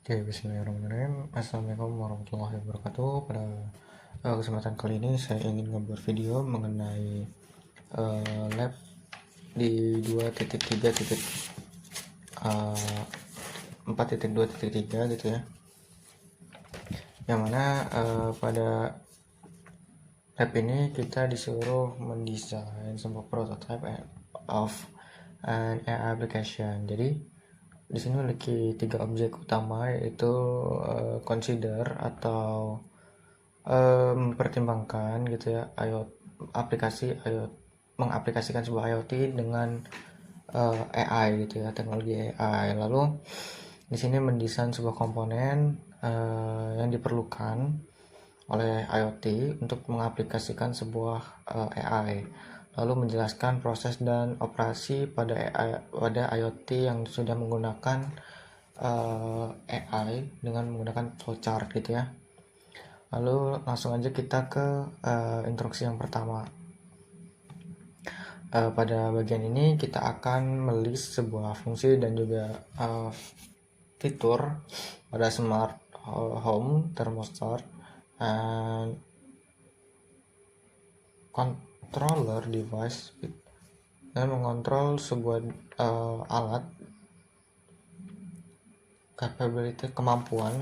Oke, bismillahirrahmanirrahim. Assalamualaikum warahmatullahi wabarakatuh. Pada kesempatan kali ini saya ingin membuat video mengenai lab di 2.3.4.2.3 gitu ya. Yang mana pada lab ini kita disuruh mendesain sebuah prototype of an AI application. Jadi di sini memiliki 3 objek utama, yaitu consider atau mempertimbangkan gitu ya mengaplikasikan sebuah IoT dengan AI gitu ya, teknologi AI. Lalu di sini mendesain sebuah komponen yang diperlukan oleh IoT untuk mengaplikasikan sebuah AI. Lalu menjelaskan proses dan operasi pada IoT yang sudah menggunakan AI dengan menggunakan flowchart gitu ya. Lalu langsung aja kita ke instruksi yang pertama. Pada bagian ini kita akan melist sebuah fungsi dan juga fitur pada smart home thermostat and controller device dan mengontrol sebuah alat kemampuan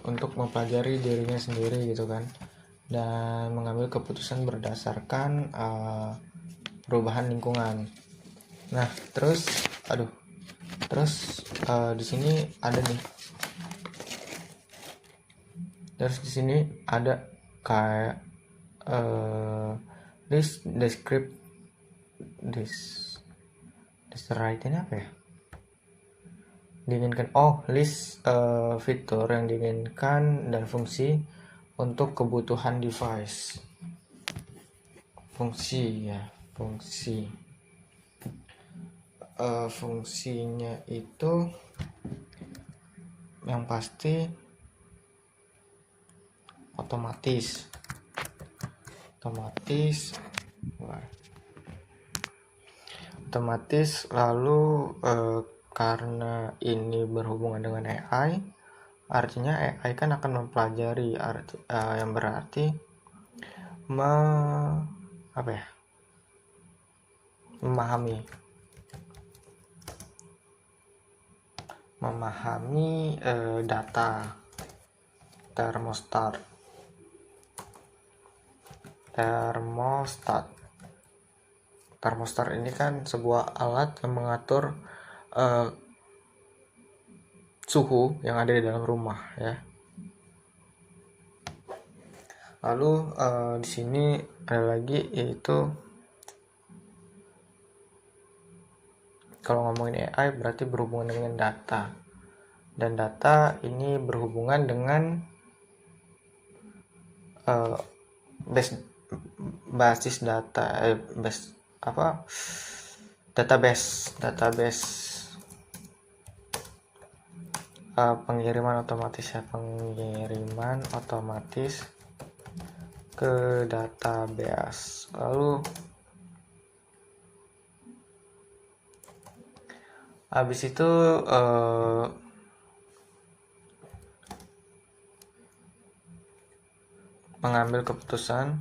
untuk mempelajari dirinya sendiri gitu kan, dan mengambil keputusan berdasarkan perubahan lingkungan. Nah, terus di sini ada nih. Terus di sini ada kayak list right ini apa ya? Diinginkan list fitur yang diinginkan dan fungsi untuk kebutuhan device. Fungsinya itu yang pasti otomatis lalu karena ini berhubungan dengan AI, artinya AI kan akan mempelajari yang berarti memahami data termostat ini kan sebuah alat yang mengatur suhu yang ada di dalam rumah ya. Lalu di sini ada lagi, yaitu kalau ngomongin AI berarti berhubungan dengan data, dan data ini berhubungan dengan basis data database pengiriman otomatis ke database. Lalu habis itu mengambil keputusan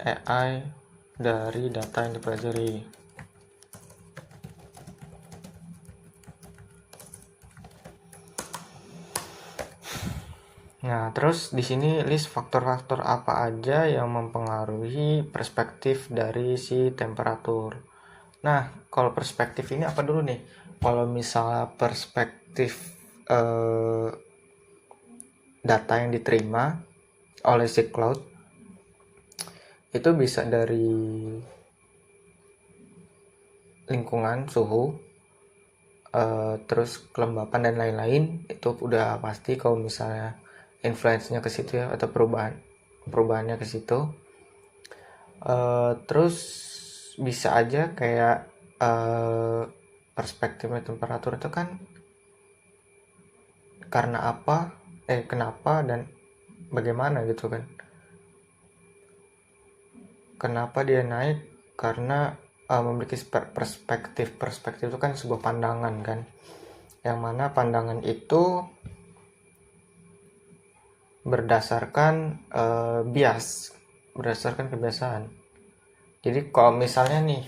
AI dari data yang dipelajari. Nah, terus di sini list faktor-faktor apa aja yang mempengaruhi perspektif dari si temperatur. Nah, kalau perspektif ini apa dulu nih? Kalau misalnya perspektif data yang diterima oleh si cloud itu bisa dari lingkungan, suhu, terus kelembapan dan lain-lain. Itu udah pasti kalau misalnya influence-nya ke situ ya, atau perubahannya ke situ. Terus bisa aja kayak perspektifnya temperatur itu kan kenapa dan bagaimana gitu kan. Kenapa dia naik? Karena memiliki perspektif itu kan sebuah pandangan kan, yang mana pandangan itu berdasarkan bias, berdasarkan kebiasaan. Jadi kalau misalnya nih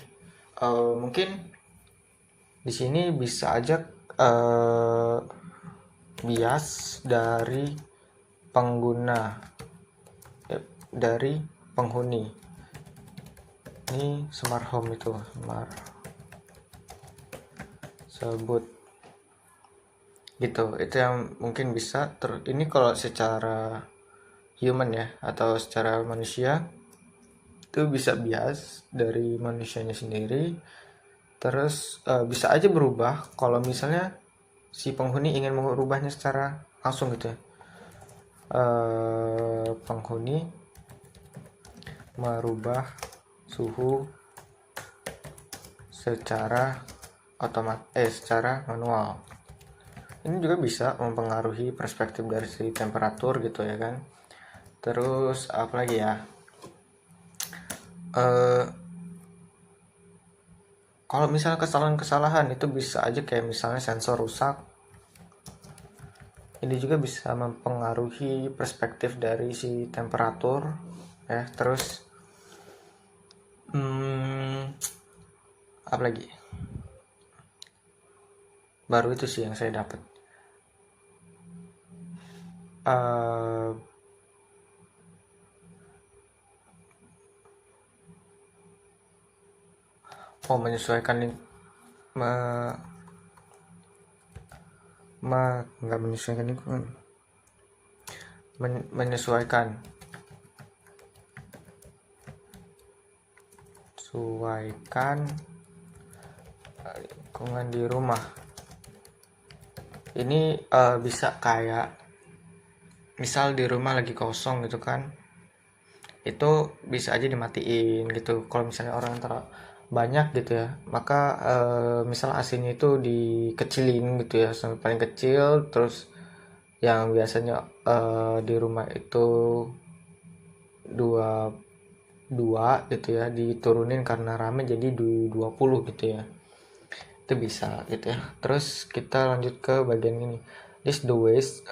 mungkin di sini bisa aja bias dari pengguna, dari penghuni. Ini smart home itu, smart sebut gitu. Itu yang mungkin bisa ini kalau secara human ya, atau secara manusia itu bisa bias dari manusianya sendiri. Terus bisa aja berubah kalau misalnya si penghuni ingin mengubahnya secara langsung gitu ya. Penghuni merubah suhu secara secara manual. Ini juga bisa mempengaruhi perspektif dari si temperatur gitu ya kan. Terus apa lagi ya? Kalau misalnya kesalahan-kesalahan itu bisa aja kayak misalnya sensor rusak. Ini juga bisa mempengaruhi perspektif dari si temperatur ya. Terus apa lagi? Baru itu sih yang saya dapat. Menyesuaikan nggak menyesuaikan lingkungan, menyesuaikan lingkungan di rumah. Ini bisa kayak misal di rumah lagi kosong gitu kan, itu bisa aja dimatiin gitu. Kalau misalnya orang banyak gitu ya, maka misal AC-nya itu dikecilin gitu ya sampai paling kecil. Terus yang biasanya di rumah itu dua gitu ya, diturunin karena rame jadi 20 gitu ya, itu bisa gitu ya. Terus kita lanjut ke bagian ini, list the waste.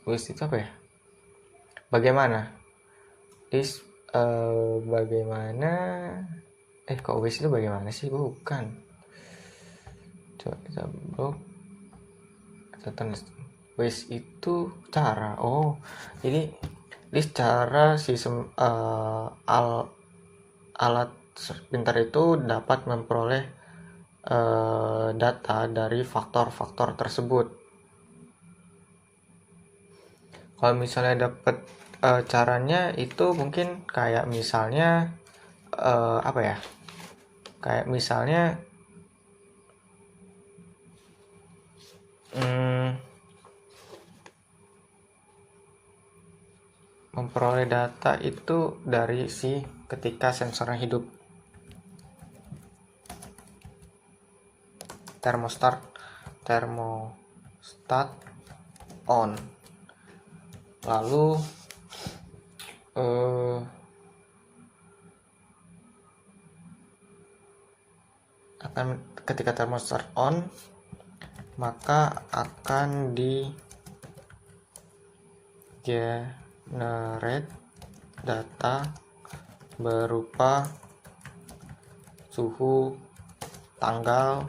Waste itu apa ya, bagaimana list bagaimana kok waste itu bagaimana sih, bukan, coba kita blok waste itu cara. Jadi list cara sistem alat pintar itu dapat memperoleh data dari faktor-faktor tersebut. Kalau misalnya dapat caranya itu mungkin kayak misalnya apa ya, kayak misalnya memperoleh data itu dari ketika sensornya hidup. Thermostat on, lalu ketika thermostat on, maka akan di generate data berupa suhu, tanggal,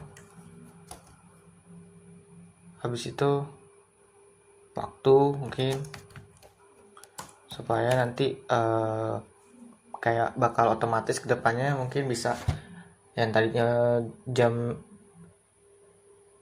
habis itu waktu mungkin, supaya nanti kayak bakal otomatis kedepannya mungkin bisa yang tadinya jam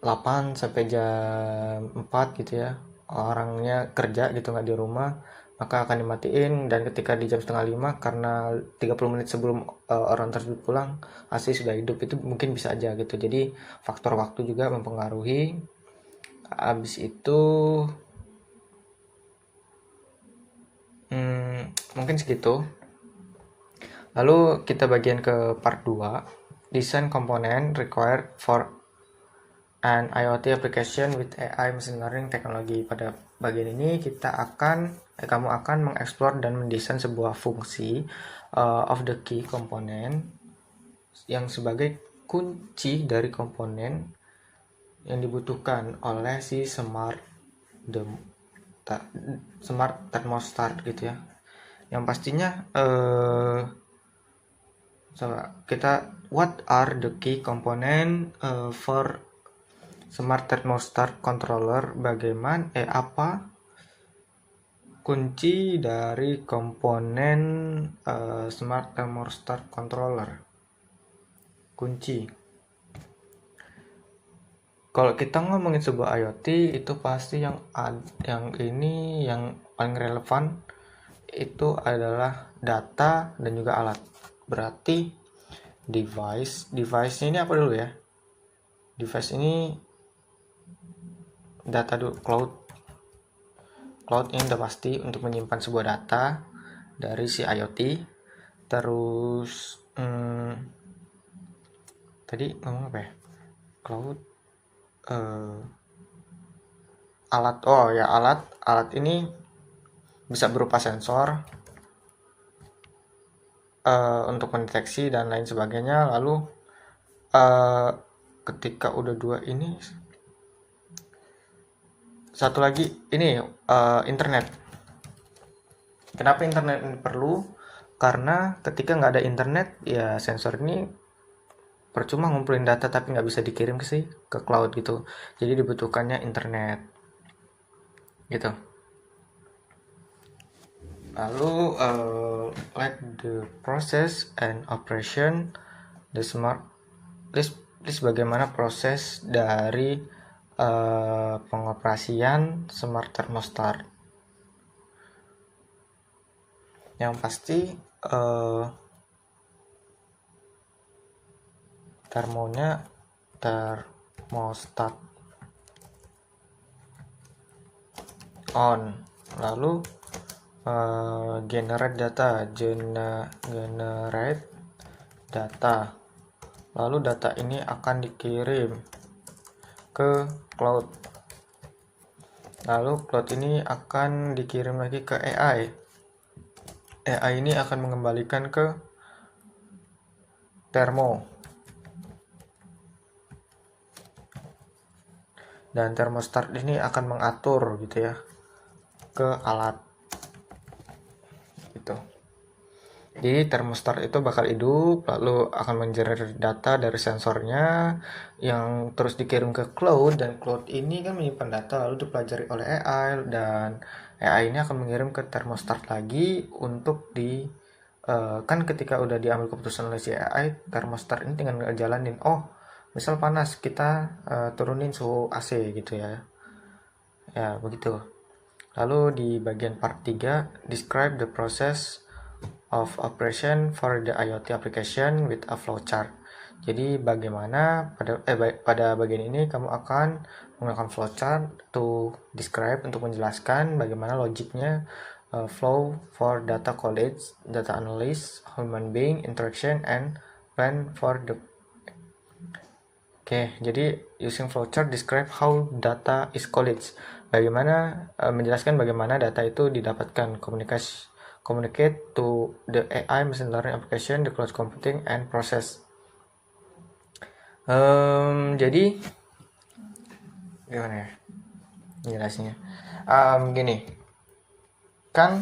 8 sampai jam 4 gitu ya, orangnya kerja gitu nggak di rumah, maka akan dimatiin. Dan ketika di jam setengah 5 karena 30 menit sebelum orang tersebut pulang AC sudah hidup, itu mungkin bisa aja gitu. Jadi faktor waktu juga mempengaruhi. Habis itu mungkin segitu. Lalu kita bagian ke part 2, design component required for an IoT application with AI machine learning technology. Pada bagian ini kamu akan mengeksplor dan mendesain sebuah fungsi of the key komponen yang sebagai kunci dari komponen yang dibutuhkan oleh si smart thermostat gitu ya. Yang pastinya what are the key component for smart thermostat controller, apa kunci dari komponen smart thermostat controller. Kunci. Kalau kita ngomongin sebuah IoT, itu pasti yang paling relevan itu adalah data dan juga alat. Berarti device ini apa dulu ya? Device ini data dulu, cloud ini udah pasti untuk menyimpan sebuah data dari si IoT. Terus tadi ngomong apa ya? Cloud, alat ini bisa berupa sensor untuk mendeteksi dan lain sebagainya. Lalu ketika udah dua ini, satu lagi ini internet. Kenapa internet ini perlu? Karena ketika nggak ada internet, ya sensor ini percuma ngumpulin data tapi nggak bisa dikirim ke cloud gitu. Jadi dibutuhkannya internet gitu. Lalu like the process and operation the smart list bagaimana proses dari pengoperasian smart thermostat. Yang pasti thermostat on, lalu generate data, lalu data ini akan dikirim ke cloud, lalu cloud ini akan dikirim lagi ke AI ini akan mengembalikan ke termo, dan thermostat ini akan mengatur gitu ya ke alat gitu. Jadi thermostat itu bakal hidup, lalu akan mengenerate data dari sensornya yang terus dikirim ke cloud, dan cloud ini kan menyimpan data lalu dipelajari oleh AI, dan AI ini akan mengirim ke thermostat lagi untuk kan ketika udah diambil keputusan oleh si AI, thermostat ini tinggal ngejalanin, misal panas, kita turunin suhu AC gitu ya begitu. Lalu di bagian part 3, describe the process of operation for the IoT application with a flowchart. Jadi bagaimana pada bagian ini kamu akan menggunakan flowchart to describe, untuk menjelaskan bagaimana logiknya flow for data college, data analysis, human being interaction, and plan for the jadi using flowchart describe how data is collected. Bagaimana menjelaskan bagaimana data itu didapatkan, communicate to the AI machine learning application, the cloud computing and process. Jadi gimana ya jelasnya? Gini kan,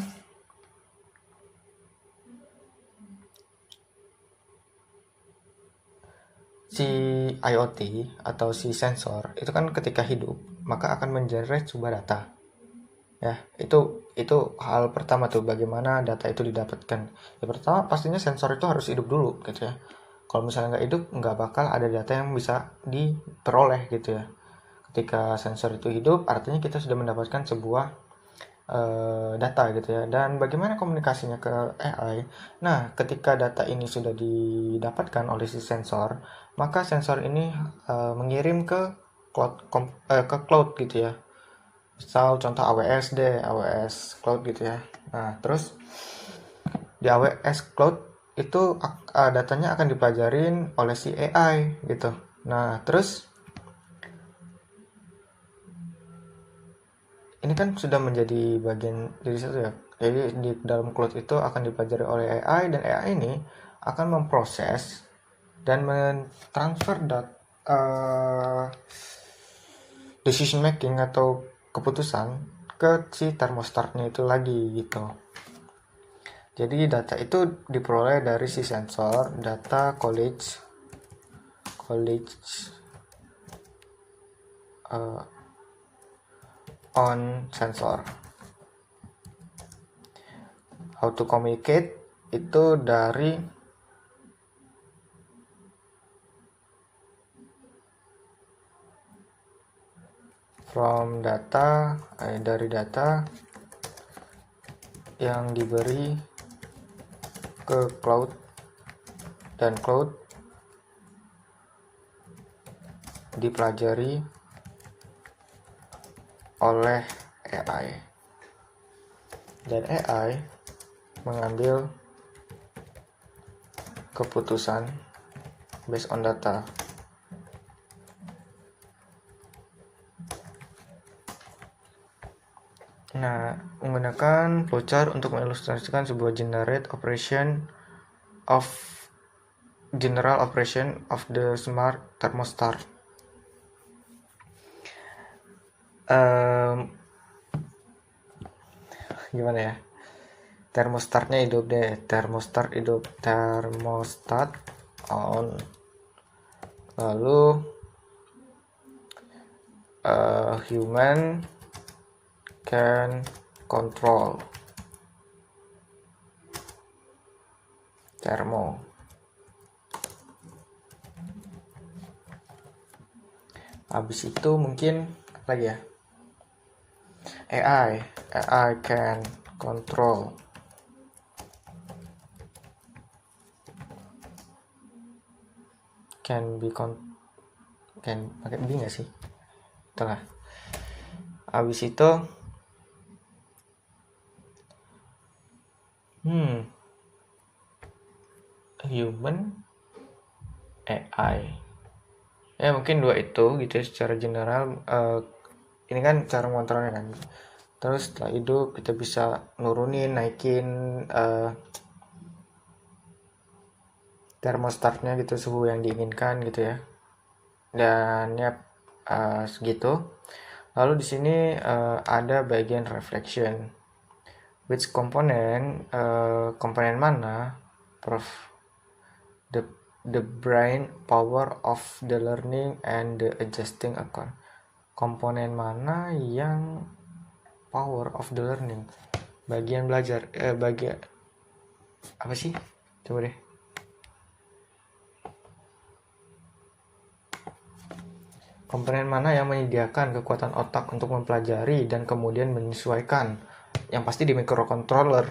si IoT atau si sensor itu kan ketika hidup maka akan mengenerate sebuah data ya. Itu hal pertama tuh, bagaimana data itu didapatkan. Yang pertama pastinya sensor itu harus hidup dulu gitu ya. Kalau misalnya nggak hidup, nggak bakal ada data yang bisa diperoleh gitu ya. Ketika sensor itu hidup, artinya kita sudah mendapatkan sebuah data gitu ya. Dan bagaimana komunikasinya ke AI? Nah, ketika data ini sudah didapatkan oleh si sensor, maka sensor ini mengirim ke cloud gitu ya. Misal contoh AWS Cloud gitu ya. Nah, terus di AWS Cloud itu datanya akan dipelajarin oleh si AI gitu. Nah, terus ini kan sudah menjadi bagian dari situ ya. Jadi di dalam cloud itu akan dipelajari oleh AI, dan AI ini akan memproses dan mentransfer decision making atau keputusan ke si termostatnya itu lagi gitu. Jadi data itu diperoleh dari si sensor, data college on sensor. How to communicate itu dari dari data yang diberi ke cloud, dan cloud dipelajari oleh AI, dan AI mengambil keputusan based on data. Nah, menggunakan flowchart untuk mengilustrasikan sebuah general operation of the smart thermostat. Gimana ya? Termostatnya hidup deh. Termostat on. Lalu human can control thermo. Habis itu mungkin apa lagi ya? AI can control can pakai B nggak sih? Itulah. Habis itu human AI ya, mungkin dua itu gitu ya secara general. Ini kan cara mengontrolnya kan. Terus setelah itu kita bisa nurunin, naikin termostatnya gitu, suhu yang diinginkan gitu ya. Dan ya segitu. Lalu di sini ada bagian reflection. Which komponen mana the brain power of the learning and the adjusting account. Komponen mana yang power of the learning, bagian belajar, bagian apa sih, coba deh. Komponen mana yang menyediakan kekuatan otak untuk mempelajari dan kemudian menyesuaikan, yang pasti di microcontroller,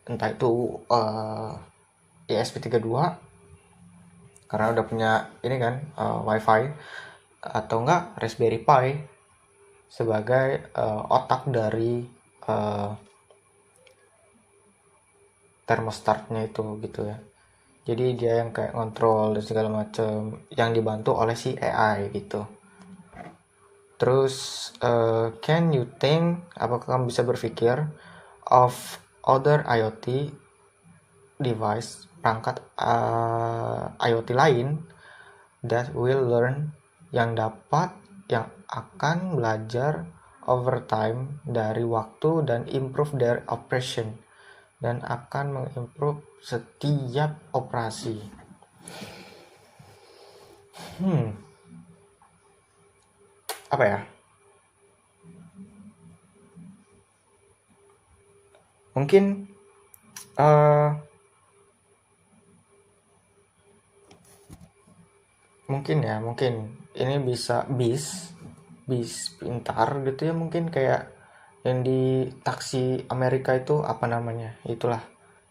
entah itu ESP32 karena udah punya ini kan WiFi, atau enggak Raspberry Pi sebagai otak dari termostatnya itu gitu ya. Jadi dia yang kayak ngontrol dan segala macam, yang dibantu oleh si AI gitu. Terus can you think, apakah kamu bisa berpikir of other IoT device, perangkat IoT lain that will learn, yang akan belajar over time dari waktu dan improve their operation, dan akan mengimprove setiap operasi. Apa ya? Mungkin mungkin ini bisa bis pintar gitu ya, mungkin kayak yang di taksi Amerika itu apa namanya, itulah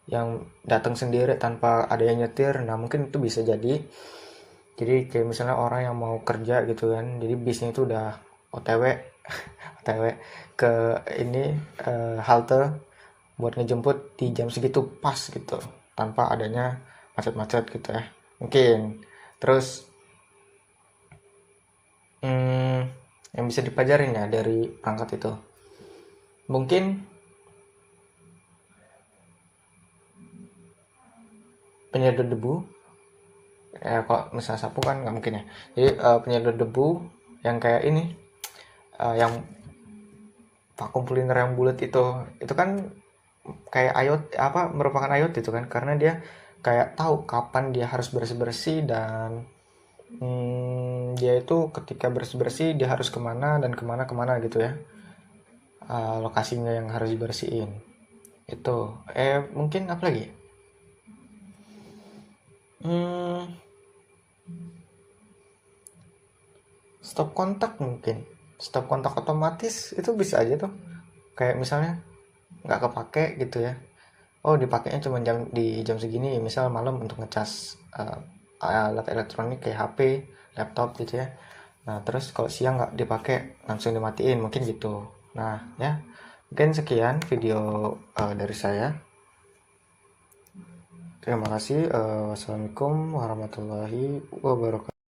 yang datang sendiri tanpa ada yang nyetir. Nah mungkin itu bisa jadi kayak misalnya orang yang mau kerja gitu kan, jadi bisnya itu udah OTW OTW ke ini halte buat ngejemput di jam segitu pas gitu, tanpa adanya macet-macet gitu ya mungkin. Terus yang bisa dipelajarin ya dari perangkat itu, mungkin penyedot debu. Kalau misalnya sapu kan nggak mungkin ya. Jadi penyedot debu yang kayak ini, yang vacuum cleaner yang bulat itu kan kayak IoT, apa, merupakan IoT itu kan, karena dia kayak tahu kapan dia harus bersih-bersih, dan dia itu ketika bersih-bersih dia harus kemana dan kemana gitu ya, lokasinya yang harus dibersihin itu. Mungkin apa lagi, hmm, stop kontak, mungkin stop kontak otomatis itu bisa aja tuh, kayak misalnya nggak kepake gitu ya, oh dipakainya cuma di jam segini, misal malam untuk ngecas alat elektronik kayak HP, laptop gitu ya. Nah terus kalau siang nggak dipakai langsung dimatiin, mungkin gitu. Nah ya, mungkin sekian video dari saya. Terima kasih. Wassalamualaikum warahmatullahi wabarakatuh.